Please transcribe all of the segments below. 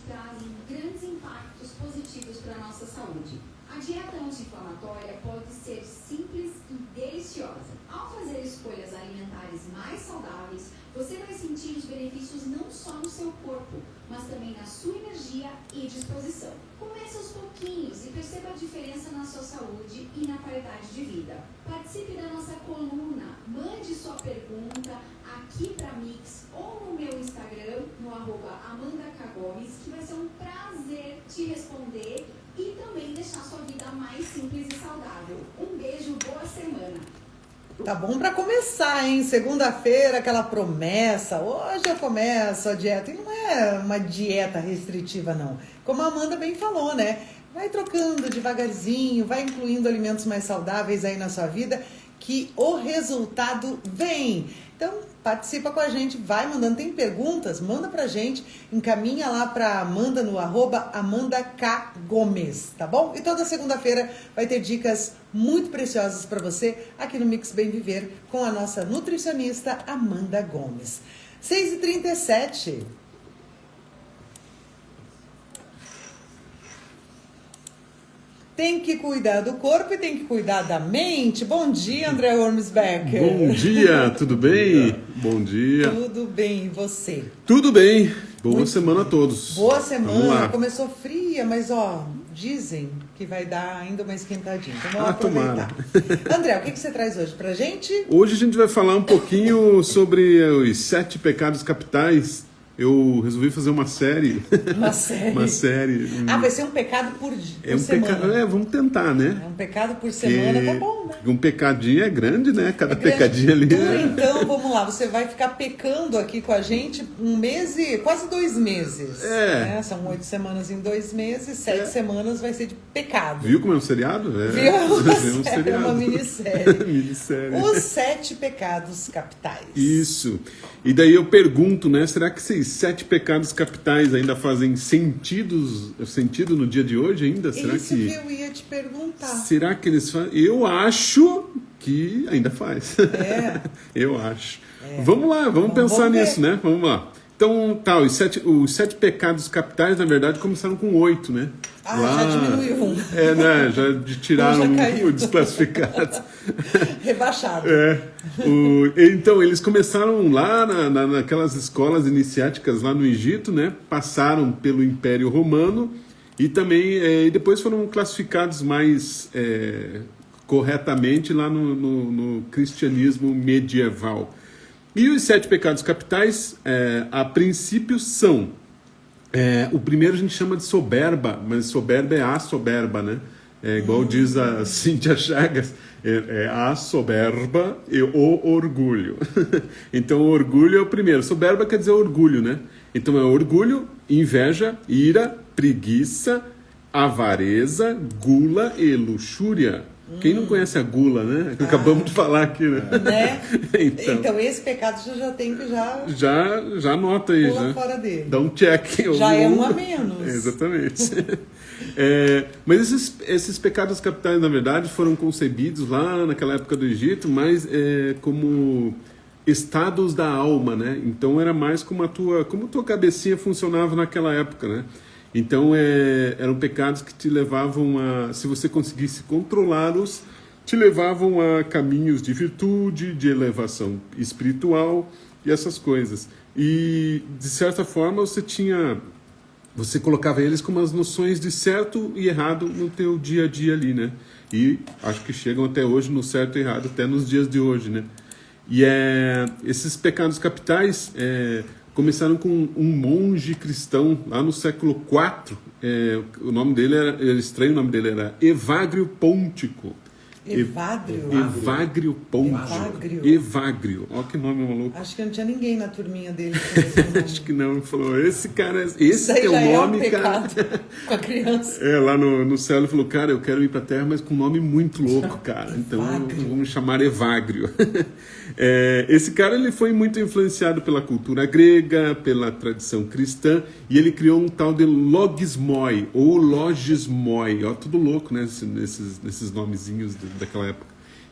trazem grandes impactos positivos para a nossa saúde. A dieta anti-inflamatória pode ser simples e deliciosa. Ao fazer escolhas alimentares mais saudáveis, você vai sentir os benefícios não só no seu corpo, mas também na sua energia e disposição. Comece aos pouquinhos e perceba a diferença na sua saúde e na qualidade de vida. Participe da nossa coluna, mande sua pergunta aqui para Mix ou no meu Instagram, no @AmandaKGomes, que vai ser um prazer te responder e também deixar sua vida mais simples e saudável. Um beijo, boa semana! Tá bom pra começar, hein? Segunda-feira, aquela promessa. Hoje eu começo a dieta. E não é uma dieta restritiva, não. Como a Amanda bem falou, né? Vai trocando devagarzinho, vai incluindo alimentos mais saudáveis aí na sua vida, que o resultado vem. Então, participa com a gente, vai mandando. Tem perguntas? Manda pra gente, encaminha lá pra Amanda no @AmandaKGomes, tá bom? E toda segunda-feira vai ter dicas muito preciosas para você aqui no Mix Bem Viver com a nossa nutricionista Amanda Gomes. 6h37. Tem que cuidar do corpo e tem que cuidar da mente. Bom dia, André Ormsbecker. Bom dia, tudo bem? Bom dia. Tudo bem, e você? Tudo bem. Boa semana a todos. Boa semana. Começou fria, mas dizem que vai dar ainda uma esquentadinha. Então vamos aproveitar. Tomara. André, o que você traz hoje pra gente? Hoje a gente vai falar um pouquinho sobre os 7 pecados capitais. Eu resolvi fazer uma série. Uma série. Vai ser um pecado por semana. Vamos tentar, né? É um pecado por semana, tá bom, né? Um pecadinho é grande, né? Cada pecadinho ali. Então, vamos lá. Você vai ficar pecando aqui com a gente um mês e quase 2 meses. Né? São 8 semanas em 2 meses, 7 semanas vai ser de pecado. Viu como é um seriado? Viu? É uma minissérie. Os 7 pecados capitais. Isso. E daí eu pergunto, né? Será que esses 7 pecados capitais ainda fazem sentido no dia de hoje ainda? Será Isso que eu ia te perguntar. Será que eles fazem? Eu acho que ainda faz. Eu acho. Vamos lá, vamos pensar nisso, né? Vamos lá. Então, os 7 pecados capitais, na verdade, começaram com 8, né? Já diminuiu um. Né? Já tiraram o desclassificado. Rebaixado. Então, eles começaram lá naquelas escolas iniciáticas lá no Egito, né? Passaram pelo Império Romano e também depois foram classificados mais corretamente lá no cristianismo medieval. E os 7 pecados capitais, a princípio, são... o primeiro a gente chama de soberba, mas soberba é a soberba, né? Igual diz a Cíntia Chagas, a soberba e o orgulho. Então, o orgulho é o primeiro. Soberba quer dizer orgulho, né? Então, é orgulho, inveja, ira, preguiça, avareza, gula e luxúria. Quem não conhece a gula, né? Acabamos de falar aqui, né? Então, esse pecado você já tem que já anota aí. Pula fora dele. Dá um check. Já é um a menos. Exatamente. Mas esses pecados capitais, na verdade, foram concebidos lá naquela época do Egito, mas como estados da alma, né? Então era mais como a tua cabecinha funcionava naquela época, né? Então eram pecados que te levavam se você conseguisse controlá-los, te levavam a caminhos de virtude, de elevação espiritual e essas coisas. E de certa forma você colocava eles como as noções de certo e errado no teu dia a dia ali, né? E acho que chegam até hoje no certo e errado, até nos dias de hoje, né? E esses pecados capitais começaram com um monge cristão lá no século IV. O nome dele era estranho, o nome dele era Evagrio Pôntico. Evagrio Pôntico. Evagrio. Olha que nome maluco. Acho que não tinha ninguém na turminha dele. Acho que não. Ele falou, esse é o nome, cara. Com a criança. Lá no céu ele falou, cara, eu quero ir pra terra, mas com um nome muito louco, cara. Então vamos chamar Evagrio. Esse cara ele foi muito influenciado pela cultura grega, pela tradição cristã, e ele criou um tal de logismoi, ou logismoi. Ó, tudo louco, né? Nesses nomezinhos daquela época.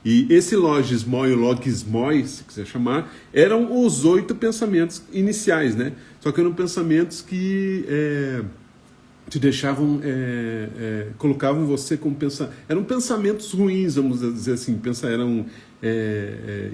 E esse logismoi, ou logismoi, se quiser chamar, eram os 8 pensamentos iniciais, né? Só que eram pensamentos que te deixavam, colocavam você como eram pensamentos ruins, vamos dizer assim, eram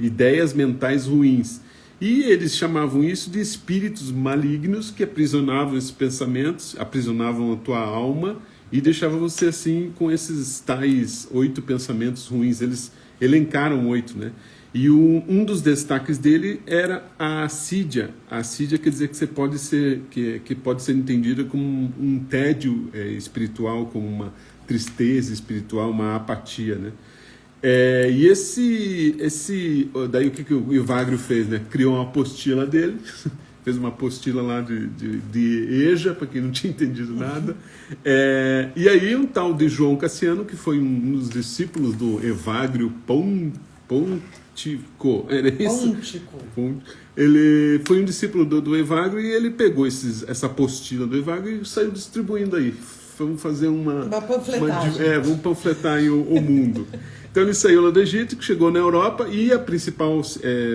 ideias mentais ruins. E eles chamavam isso de espíritos malignos que aprisionavam esses pensamentos, aprisionavam a tua alma e deixavam você assim com esses tais 8 pensamentos ruins. Eles elencaram 8, né? E um dos destaques dele era a assídia. A assídia quer dizer que você pode ser, que pode ser entendida como um tédio espiritual, como uma tristeza espiritual, uma apatia, né? E daí o que o Evagrio fez, né? Criou uma apostila dele, fez uma apostila lá de EJA, para quem não tinha entendido nada. E aí um tal de João Cassiano, que foi um dos discípulos do Evagrio Pontico, era isso? Ele foi um discípulo do Evagrio e ele pegou essa apostila do Evagrio e saiu distribuindo aí. Vamos fazer uma panfletagem. Vamos panfletar aí o mundo. Então ele saiu lá do Egito, que chegou na Europa, e a principal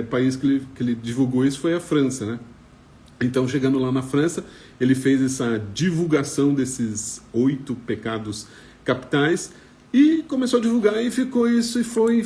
país que ele divulgou isso foi a França, né? Então, chegando lá na França, ele fez essa divulgação desses 8 pecados capitais e começou a divulgar, e ficou isso, e foi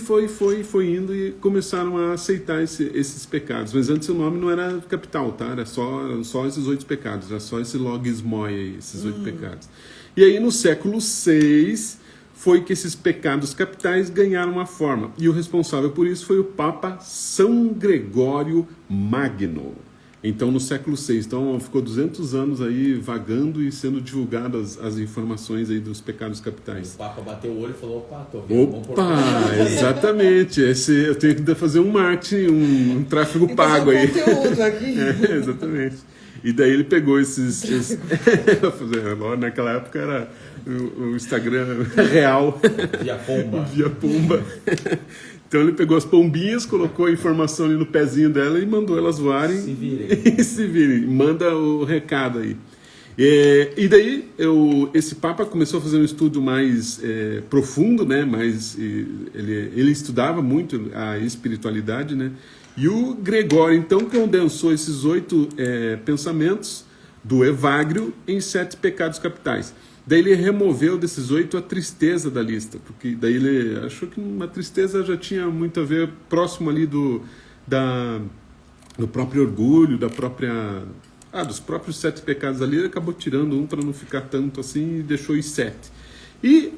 indo, e começaram a aceitar esses pecados. Mas antes o nome não era capital, tá? Era só esses 8 pecados, era só esse logismoi aí, esses 8 pecados. E aí no século VI foi que esses pecados capitais ganharam uma forma. E o responsável por isso foi o Papa São Gregório Magno. Então, no século VI. Então, ficou 200 anos aí vagando e sendo divulgadas as informações aí dos pecados capitais. O Papa bateu o olho e falou, opa, tô vendo. Opa, exatamente. Eu tenho que fazer um marketing, um tráfego pago aí. Conteúdo aqui. Exatamente. E daí ele pegou esses naquela época era o Instagram real. Via pomba. Então ele pegou as pombinhas, colocou a informação ali no pezinho dela e mandou elas voarem. Se virem. Manda o recado aí. E daí esse Papa começou a fazer um estudo mais profundo, né? Ele estudava muito a espiritualidade, né? E o Gregório, então, condensou esses 8 pensamentos do Evagrio em 7 pecados capitais. Daí ele removeu desses 8 a tristeza da lista, porque daí ele achou que uma tristeza já tinha muito a ver próximo ali do próprio orgulho, dos próprios 7 pecados ali. Ele acabou tirando um para não ficar tanto assim e deixou os 7. E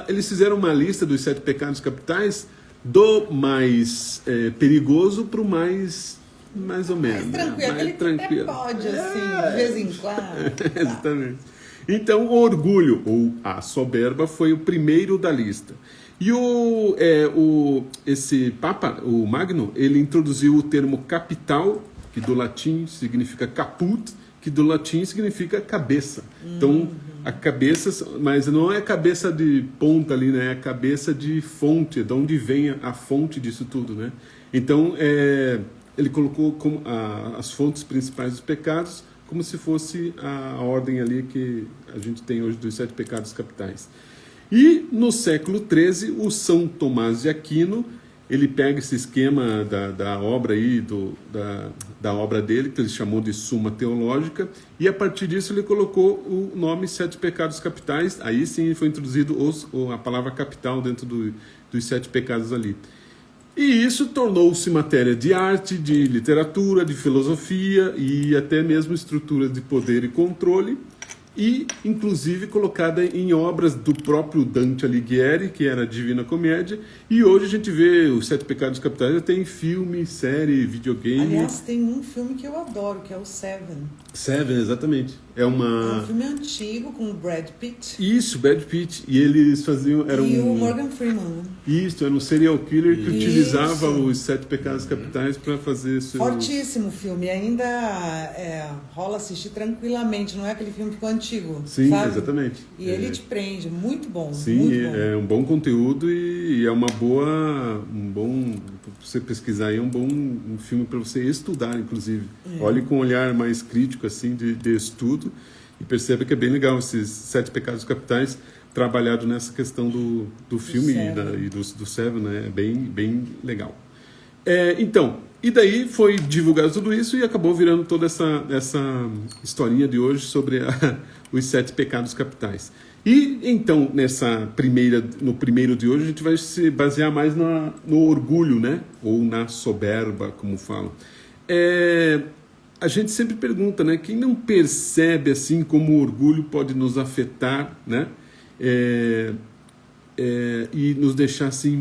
eles fizeram uma lista dos 7 pecados capitais do mais perigoso para o mais ou menos. Mais tranquilo. Até pode, assim, de vez em quando. Exatamente. Então, o orgulho, ou a soberba, foi o primeiro da lista. E esse Papa, o Magno, ele introduziu o termo capital, que do latim significa caput, que do latim significa cabeça. Então, a cabeça, mas não é a cabeça de ponta ali, né? É a cabeça de fonte, de onde vem a fonte disso tudo, né? Então, ele colocou como as fontes principais dos pecados como se fosse a ordem ali que a gente tem hoje dos 7 pecados capitais. E no século XIII, o São Tomás de Aquino, ele pega esse esquema da obra aí, da obra dele, que ele chamou de Suma Teológica, e a partir disso ele colocou o nome 7 pecados capitais. Aí sim foi introduzido a palavra capital dentro dos 7 pecados ali. E isso tornou-se matéria de arte, de literatura, de filosofia e até mesmo estruturas de poder e controle, e inclusive colocada em obras do próprio Dante Alighieri, que era a Divina Comédia, e hoje a gente vê os 7 pecados capitais, tem filme, série, videogame. Aliás, tem um filme que eu adoro, que é o Seven. Seven, exatamente. É um filme antigo com o Brad Pitt. Isso, Brad Pitt. E eles faziam... E o Morgan Freeman. Isso, era um serial killer que utilizava os 7 pecados capitais para fazer... Fortíssimo o filme. Ainda rola assistir tranquilamente. Não é aquele filme que ficou antigo. Sim, sabe? Exatamente. E ele te prende. Muito bom. Sim, muito bom. É um bom conteúdo e é uma boa... Pra você pesquisar aí, é um filme para você estudar, inclusive. Olhe com um olhar mais crítico, assim, de estudo, e perceba que é bem legal esses 7 pecados capitais trabalhado nessa questão do filme e do Seven, né? É bem legal. Então, e daí foi divulgado tudo isso e acabou virando toda essa historinha de hoje sobre os 7 pecados capitais. E então, no primeiro de hoje, a gente vai se basear mais no orgulho, né? Ou na soberba, como falam. A gente sempre pergunta, né? Quem não percebe assim como o orgulho pode nos afetar, né? E nos deixar assim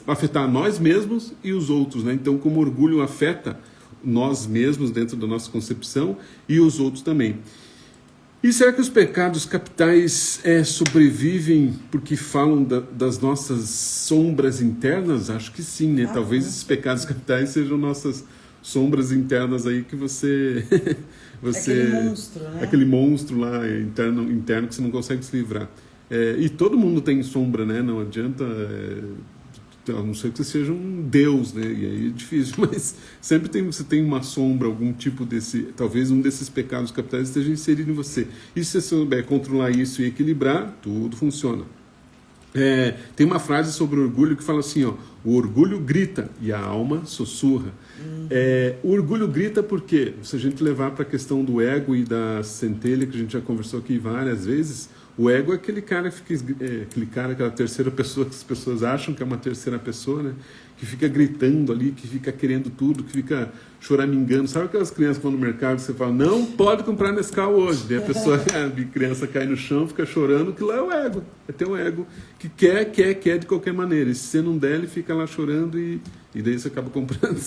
afetar nós mesmos e os outros, né? Então, como o orgulho afeta nós mesmos dentro da nossa concepção e os outros também. E será que os pecados capitais sobrevivem porque falam das nossas sombras internas? Acho que sim, né? Talvez esses pecados capitais sejam nossas sombras internas aí que você aquele monstro, né? Aquele monstro lá interno que você não consegue se livrar. E todo mundo tem sombra, né? Não adianta, a não ser que você seja um deus, né? E aí é difícil, mas sempre você tem uma sombra, algum tipo talvez um desses pecados capitais esteja inserido em você. E se você souber controlar isso e equilibrar, tudo funciona. Tem uma frase sobre o orgulho que fala assim, ó: o orgulho grita e a alma sussurra. O orgulho grita porque, se a gente levar para a questão do ego e da centelha, que a gente já conversou aqui várias vezes, o ego é aquele cara que fica, aquela terceira pessoa que as pessoas acham que é uma terceira pessoa, né? Que fica gritando ali, que fica querendo tudo, que fica choramingando. Sabe aquelas crianças que vão no mercado e você fala, não pode comprar Nescau hoje? Daí a criança cai no chão, fica chorando, que lá é o ego. É teu ego que quer de qualquer maneira. E se você não der, ele fica lá chorando e daí você acaba comprando.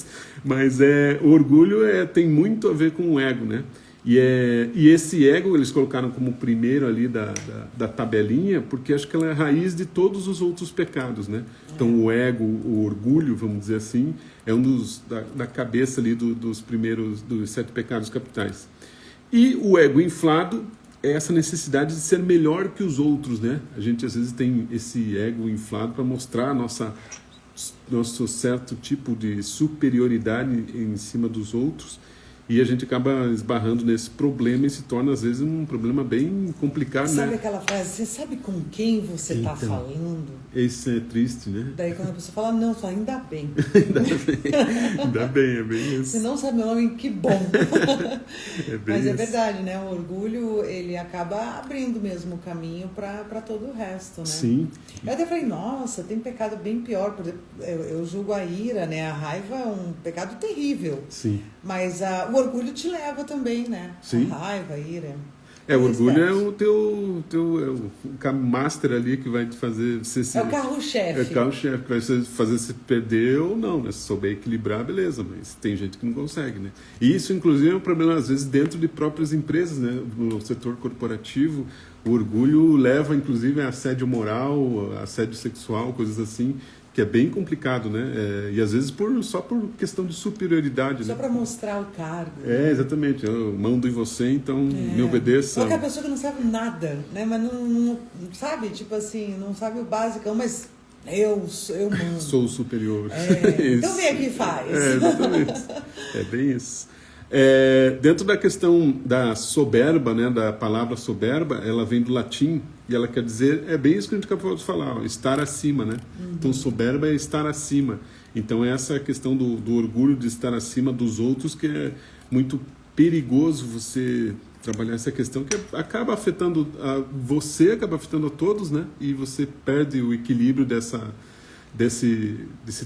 Mas o orgulho tem muito a ver com o ego, né? E esse ego eles colocaram como primeiro ali da tabelinha, porque acho que ela é a raiz de todos os outros pecados, né? Então o ego, o orgulho, vamos dizer assim, é um da cabeça ali dos 7 pecados capitais. E o ego inflado é essa necessidade de ser melhor que os outros, né? A gente às vezes tem esse ego inflado para mostrar nosso certo tipo de superioridade em cima dos outros. E a gente acaba esbarrando nesse problema e se torna, às vezes, um problema bem complicado, sabe, né? Aquela frase, você sabe com quem você está falando? Isso é triste, né? Daí quando a pessoa fala, não, fala, ainda bem. Ainda bem, é bem isso. Você não sabe meu nome, que bom. Mas isso. É verdade, né? O orgulho, ele acaba abrindo mesmo o caminho para todo o resto, né? Sim. Eu até falei, nossa, tem pecado bem pior. Por exemplo, eu julgo a ira, né? A raiva é um pecado terrível. Sim. Mas o orgulho te leva também, né? Sim. A raiva, a ira. O orgulho é o teu master ali que vai te fazer... É o carro-chefe. É o carro-chefe, que vai fazer você perder ou não, né? Se souber equilibrar, beleza, mas tem gente que não consegue, né? E isso, inclusive, é um problema, às vezes, dentro de próprias empresas, né? No setor corporativo, o orgulho leva, inclusive, a assédio moral, assédio sexual, coisas assim, que é bem complicado, né? E às vezes só por questão de superioridade. Só né? para mostrar o cargo. Exatamente. Eu mando em você, então me obedeça. Ou aquela pessoa que não sabe nada, né? Mas não sabe, tipo assim, não sabe o básico, mas eu mando. Sou o superior. Então vem aqui e faz. Exatamente. É bem isso. Dentro da questão da soberba, né, da palavra soberba, ela vem do latim e ela quer dizer, é bem isso que a gente acabou de falar, estar acima, né? Então soberba é estar acima. Então essa questão do orgulho de estar acima dos outros, que é muito perigoso você trabalhar essa questão, que acaba afetando você, acaba afetando a todos, né? E você perde o equilíbrio desse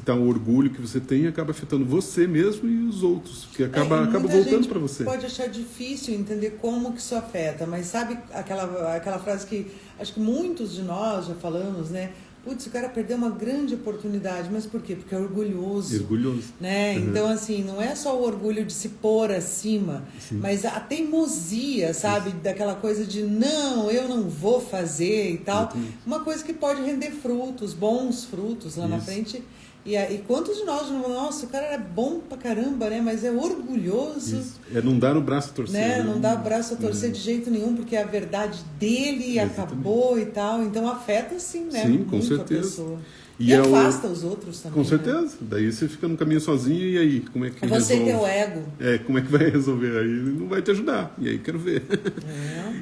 tal orgulho que você tem, acaba afetando você mesmo e os outros, que acaba voltando para você. Pode achar difícil entender como que isso afeta, mas sabe aquela frase que acho que muitos de nós já falamos, né? Putz, o cara perdeu uma grande oportunidade, mas por quê? Porque é orgulhoso. Orgulhoso. Né? Uhum. Então, assim, não é só o orgulho de se pôr acima, sim, mas a teimosia, sabe? Sim. Daquela coisa de, não, eu não vou fazer e tal. Exatamente. Uma coisa que pode render frutos, bons frutos lá na frente. E quantos de nós, nossa, o cara era bom pra caramba, né? Mas é orgulhoso. Isso. Não dar o braço a torcer. Né? Não dar o braço a torcer de jeito nenhum, porque a verdade dele acabou e tal. Então afeta sim, né? Sim, com muito certeza. A pessoa. E afasta os outros também. Com certeza. Daí você fica no caminho sozinho e aí, como é que você resolve? e teu ego. Como é que vai resolver? Aí não vai te ajudar. E aí quero ver.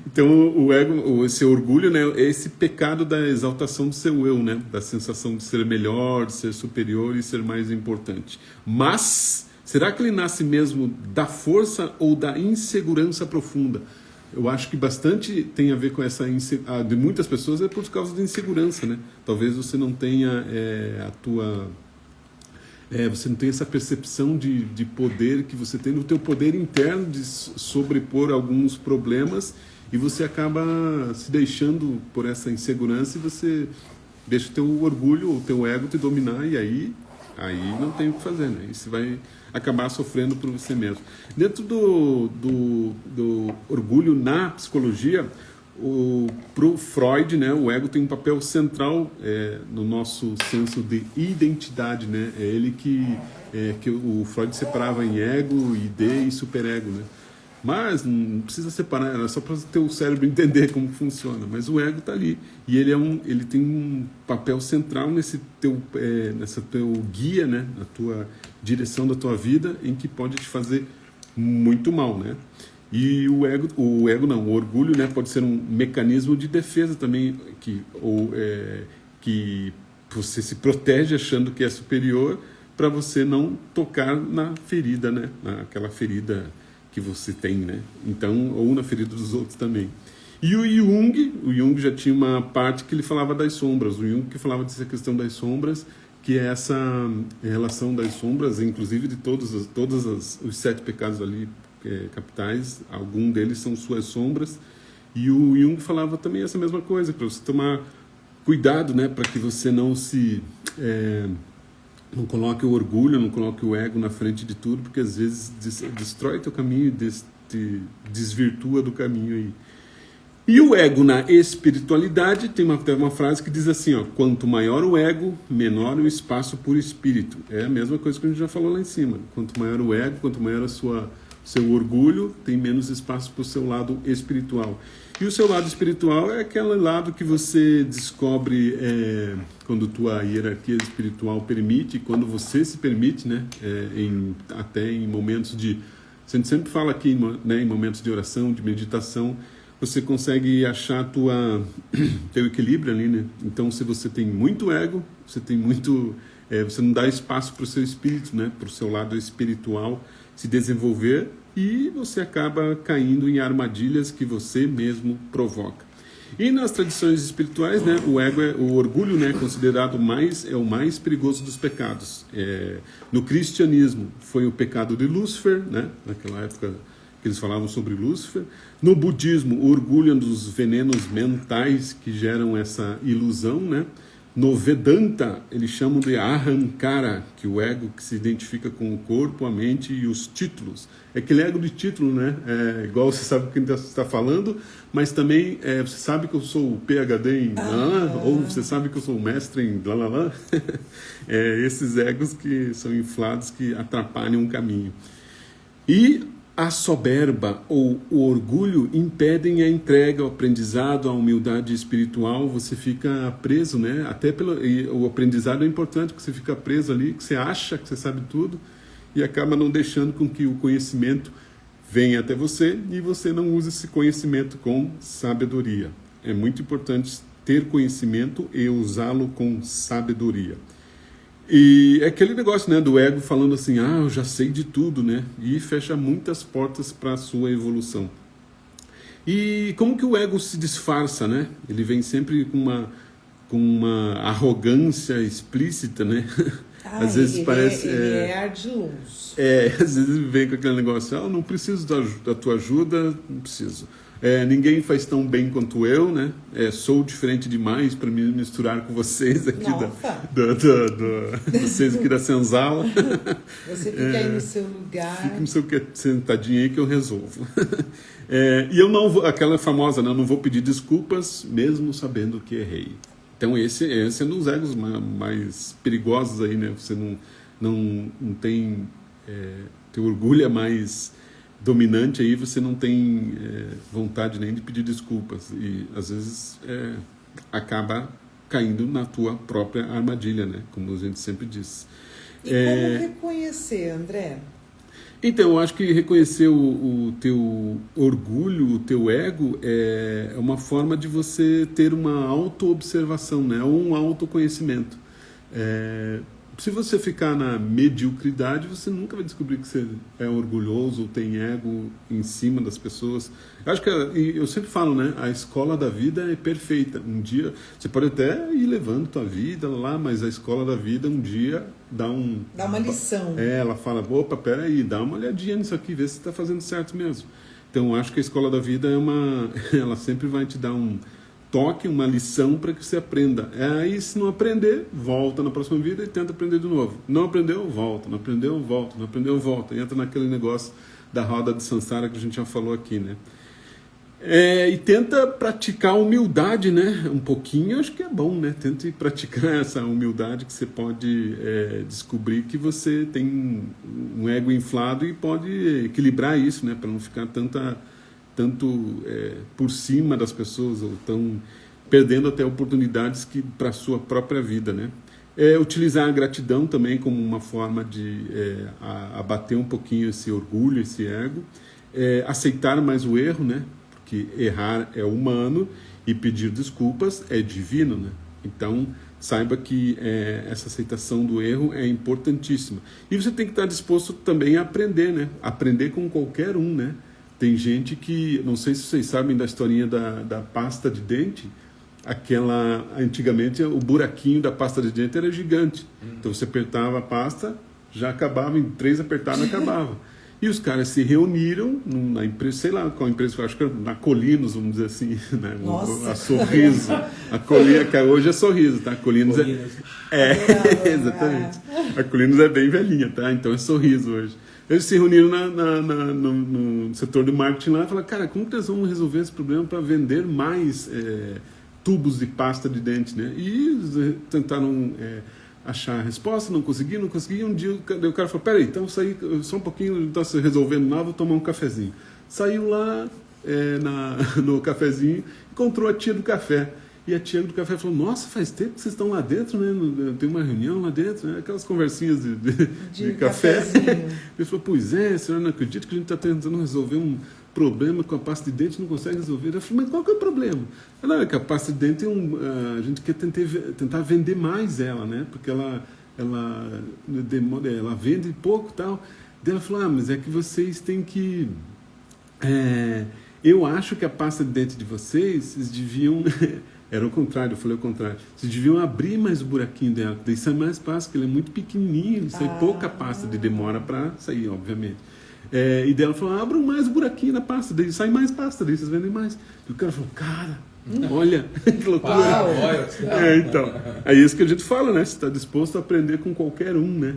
Então o ego, esse orgulho, né, é esse pecado da exaltação do seu eu, né, da sensação de ser melhor, de ser superior e ser mais importante. Mas será que ele nasce mesmo da força ou da insegurança profunda? Eu acho que bastante tem a ver com essa de muitas pessoas é por causa da insegurança, né? Talvez você não tenha você não tenha essa percepção de poder que você tem no teu poder interno de sobrepor alguns problemas e você acaba se deixando por essa insegurança e você deixa o teu orgulho ou o teu ego te dominar e aí não tem o que fazer, né? E você vai acabar sofrendo por você mesmo. Dentro do orgulho na psicologia, pro Freud, né, o ego tem um papel central no nosso senso de identidade, né? É ele que o Freud separava em ego, id e superego, né? Mas não precisa separar, era só para o teu cérebro entender como funciona. Mas o ego está ali e ele tem um papel central nessa teu guia, né, na tua direção da tua vida, em que pode te fazer muito mal, né? E o orgulho, né, pode ser um mecanismo de defesa também que você se protege achando que é superior para você não tocar na ferida, né, naquela ferida que você tem, né? Então, ou na ferida dos outros também. E o Jung já tinha uma parte que ele falava das sombras. O Jung que falava dessa questão das sombras, que é essa relação das sombras, inclusive de todos os 7 pecados ali capitais, algum deles são suas sombras. E o Jung falava também essa mesma coisa, para você tomar cuidado, né, para que você não não coloque o orgulho, não coloque o ego na frente de tudo, porque às vezes destrói teu caminho, te desvirtua do caminho aí. E o ego na espiritualidade tem uma frase que diz assim, ó: quanto maior o ego, menor o espaço por espírito. É a mesma coisa que a gente já falou lá em cima. Quanto maior o ego, quanto maior seu orgulho, tem menos espaço para o seu lado espiritual. E o seu lado espiritual é aquele lado que você descobre quando tua hierarquia espiritual permite, quando você se permite, né? Até em momentos a gente sempre fala aqui, né, em momentos de oração, de meditação, você consegue achar teu equilíbrio ali, né? Então, se você tem muito ego, você não dá espaço para o seu espírito, né? Para o seu lado espiritual se desenvolver, e você acaba caindo em armadilhas que você mesmo provoca. E nas tradições espirituais, né, o orgulho, né, considerado o mais perigoso dos pecados. No cristianismo foi o pecado de Lúcifer, né, naquela época que eles falavam sobre Lúcifer. No budismo, o orgulho é um dos venenos mentais que geram essa ilusão, né? No Vedanta, eles chamam de Ahankara, que o ego que se identifica com o corpo, a mente e os títulos. É aquele ego de título, né? Igual você sabe o que está falando, mas também você sabe que eu sou o PhD em ou você sabe que eu sou o mestre em blá blá blá. Esses egos que são inflados, que atrapalham o caminho. E a soberba ou o orgulho impedem a entrega, o aprendizado, a humildade espiritual. Você fica preso, né? E o aprendizado é importante, porque você fica preso ali, que você acha que você sabe tudo e acaba não deixando com que o conhecimento venha até você e você não usa esse conhecimento com sabedoria. É muito importante ter conhecimento e usá-lo com sabedoria. E é aquele negócio, né, do ego falando assim, eu já sei de tudo, né? E fecha muitas portas para a sua evolução. E como que o ego se disfarça, né? Ele vem sempre com uma arrogância explícita, né? Às vezes parece... Ele é ardiloso. Às vezes vem com aquele negócio, eu não preciso da tua ajuda, não preciso. Ninguém faz tão bem quanto eu, né? Sou diferente demais para me misturar com vocês aqui vocês aqui da senzala. Você fica aí no seu lugar. Fica no seu sentadinho aí que eu resolvo. E eu não vou, aquela famosa, né? Eu não vou pedir desculpas mesmo sabendo que errei. Então esse é um dos egos mais perigosos aí, né? Você não tem... teu orgulho é mais dominante aí, você não tem vontade nem de pedir desculpas e às vezes acaba caindo na tua própria armadilha, né? Como a gente sempre diz. E como reconhecer, André? Então, eu acho que reconhecer o teu orgulho, o teu ego, é uma forma de você ter uma auto-observação, né? Ou um autoconhecimento. Se você ficar na mediocridade, você nunca vai descobrir que você é orgulhoso ou tem ego em cima das pessoas. Eu acho que, eu sempre falo, né? A escola da vida é perfeita. Um dia, você pode até ir levando tua vida lá, mas a escola da vida um dia dá uma lição. Ela fala, opa, peraí, dá uma olhadinha nisso aqui, vê se está fazendo certo mesmo. Então, eu acho que a escola da vida ela sempre vai te dar um toque, uma lição para que você aprenda. Aí, se não aprender, volta na próxima vida e tenta aprender de novo. Não aprendeu, volta. Não aprendeu, volta. Não aprendeu, volta. E entra naquele negócio da roda de Sansara que a gente já falou aqui, né? E tenta praticar a humildade, né? Um pouquinho, acho que é bom, né? Tente praticar essa humildade que você pode descobrir que você tem um ego inflado e pode equilibrar isso, né? Para não ficar tanto por cima das pessoas ou tão perdendo até oportunidades para a sua própria vida, né? Utilizar a gratidão também como uma forma de abater um pouquinho esse orgulho, esse ego. Aceitar mais o erro, né? Porque errar é humano e pedir desculpas é divino, né? Então, saiba que essa aceitação do erro é importantíssima. E você tem que estar disposto também a aprender, né? Aprender com qualquer um, né? Tem gente que, não sei se vocês sabem da historinha da pasta de dente, antigamente o buraquinho da pasta de dente era gigante. Então você apertava a pasta, já acabava, em 3 apertadas acabava. E os caras se reuniram na empresa, sei lá qual empresa, acho que era na Colinos, vamos dizer assim, né? A Sorriso. A Colinos, que hoje é Sorriso, tá? Colinos exatamente. A Colinos é bem velhinha, tá? Então é Sorriso hoje. Eles se reuniram no setor de marketing lá e falaram, cara, como que nós vamos resolver esse problema para vender mais tubos de pasta de dente, né? E tentaram achar a resposta, não conseguiam. Um dia o cara falou, peraí, então saí só um pouquinho, não está se resolvendo nada, vou tomar um cafezinho. Saiu lá no cafezinho, encontrou a tia do café. E a tia do café falou, nossa, faz tempo que vocês estão lá dentro, né? Tem uma reunião lá dentro, né? Aquelas conversinhas de café. Ele falou, pois a senhora não acredita que a gente está tentando resolver um problema com a pasta de dente e não consegue resolver. Ela falou, mas qual que é o problema? Ela, que a pasta de dente a gente quer tentar vender mais ela, né? Porque ela vende pouco e tal. Daí ela falou, mas é que vocês têm que... eu acho que a pasta de dente de vocês deviam... Era o contrário, eu falei o contrário. Vocês deviam abrir mais o buraquinho dela, daí sai mais fácil, porque ele é muito pequenininho, sai pouca pasta, demora para sair, obviamente. E dela falou, abram mais o buraquinho na pasta, daí sai mais pasta, daí vocês vendem mais. E o cara falou, cara, olha, que loucura. Então, é isso que a gente fala, né? Você está disposto a aprender com qualquer um, né?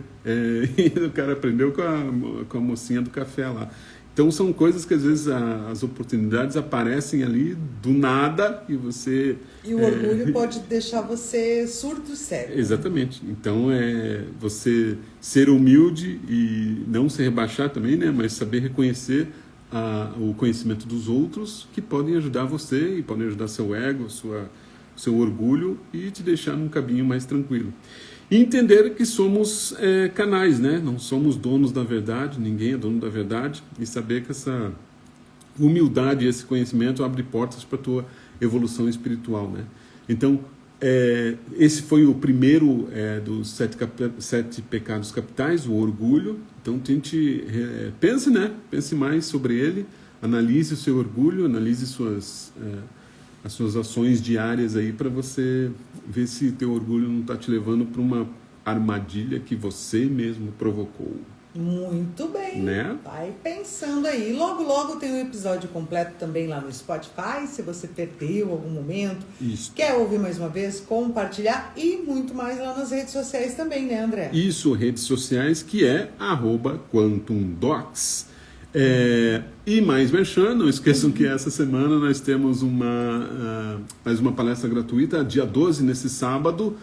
E o cara aprendeu com a mocinha do café lá. Então são coisas que às vezes as oportunidades aparecem ali do nada e você... E o orgulho pode deixar você surdo e cego. Exatamente. Então você ser humilde e não se rebaixar também, né? Mas saber reconhecer o conhecimento dos outros que podem ajudar você e podem ajudar seu ego, seu orgulho e te deixar num caminho mais tranquilo. E entender que somos canais, né? Não somos donos da verdade, ninguém é dono da verdade. E saber que essa humildade e esse conhecimento abre portas para a tua evolução espiritual, né? Então, esse foi o primeiro dos 7 pecados capitais, o orgulho. Então, pense, né? Pense mais sobre ele, analise o seu orgulho, analise as suas ações diárias aí para você ver se teu orgulho não está te levando para uma armadilha que você mesmo provocou. Muito bem, né? Vai pensando aí. Logo tem um episódio completo também lá no Spotify, se você perdeu algum momento, quer ouvir mais uma vez, compartilhar e muito mais lá nas redes sociais também, né, André? Isso, redes sociais que é @QuantumDocs. E mais merchan, não esqueçam que essa semana nós temos mais uma palestra gratuita, dia 12, nesse sábado,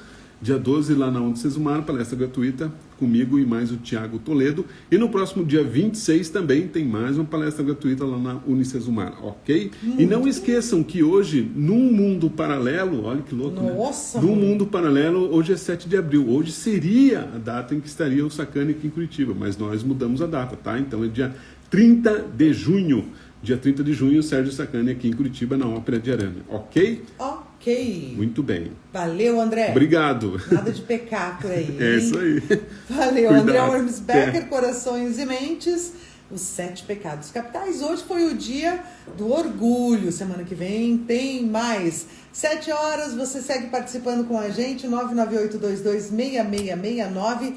Dia 12, lá na Unicesumar, palestra gratuita comigo e mais o Tiago Toledo. E no próximo dia 26 também tem mais uma palestra gratuita lá na Unicesumar, ok? E não esqueçam que hoje, num mundo paralelo, olha que louco, Nossa, né? Num mundo paralelo, hoje é 7 de abril. Hoje seria a data em que estaria o Sacani aqui em Curitiba, mas nós mudamos a data, tá? Então é dia 30 de junho. Dia 30 de junho, o Sérgio Sacani aqui em Curitiba, na Ópera de Arame, ok? Ok. Muito bem. Valeu, André. Obrigado. Nada de pecado aí. É isso aí. Valeu, Cuidado. André Wormsbecker, Corações e Mentes, os 7 pecados capitais. Hoje foi o dia do orgulho. Semana que vem tem mais. 7 horas, você segue participando com a gente, 998226669.